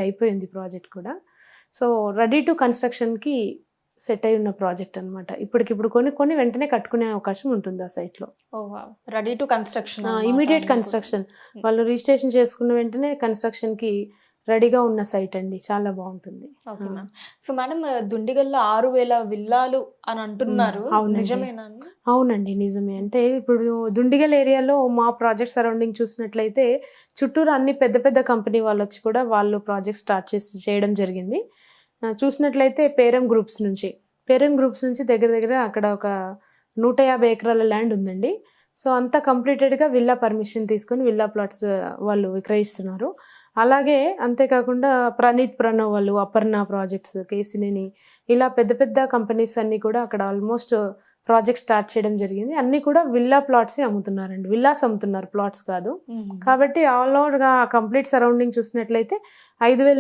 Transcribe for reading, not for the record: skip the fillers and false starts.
అయిపోయింది ప్రాజెక్ట్ కూడా. So, ready to కన్‌స్ట్రక్షన్‌కి set అయ్యి ఉన్న ప్రాజెక్ట్ అనమాట. ఇప్పటికిప్పుడు కొన్ని వెంటనే కట్టుకునే అవకాశం ఉంటుంది ఆ సైట్‌లో. Oh! Wow! Ready to construction immediate construction. వాళ్ళు రిజిస్ట్రేషన్ చేసుకున్న వెంటనే కన్‌స్ట్రక్షన్‌కి రెడీగా ఉన్న సైట్ అండి. చాలా బాగుంటుంది. Okay ma'am. సో మేడం, దుండిగల్‌లో 6000 విల్లాలు అని అంటున్నారు. అవునండి. నిజమేనా అండి? అవునండి. నిజమే. అంటే ఇప్పుడు దుండిగల్ ఏరియాలో మా ప్రాజెక్ట్ సరౌండింగ్ చూసినట్లయితే చుట్టూరు అన్ని పెద్ద పెద్ద కంపెనీ వాళ్ళొచ్చి కూడా వాళ్ళు ప్రాజెక్ట్ స్టార్ట్ చేయడం జరిగింది. చూసినట్లయితే పేరం గ్రూప్స్ నుంచి దగ్గర దగ్గర అక్కడ ఒక 150 ఎకరాల ల్యాండ్ ఉందండి. సో, అంతా కంప్లీటెడ్‌గా విల్లా పర్మిషన్ తీసుకొని విల్లా ప్లాట్స్ వాళ్ళు విక్రయిస్తున్నారు. అలాగే అంతేకాకుండా ప్రణీత్ ప్రణవ్ వాళ్ళు అపర్ణ ప్రాజెక్ట్స్, కేసినేని ఇలా పెద్ద పెద్ద కంపెనీస్ అన్నీ కూడా అక్కడ ఆల్మోస్ట్ ప్రాజెక్ట్ స్టార్ట్ చేయడం జరిగింది. అన్నీ కూడా విల్లా ప్లాట్సే అమ్ముతున్నారండి. విల్లాస్ అమ్ముతున్నారు, ప్లాట్స్ కాదు. కాబట్టి ఆల్ ఓవర్‌గా కంప్లీట్ సరౌండింగ్ చూసినట్లయితే 5000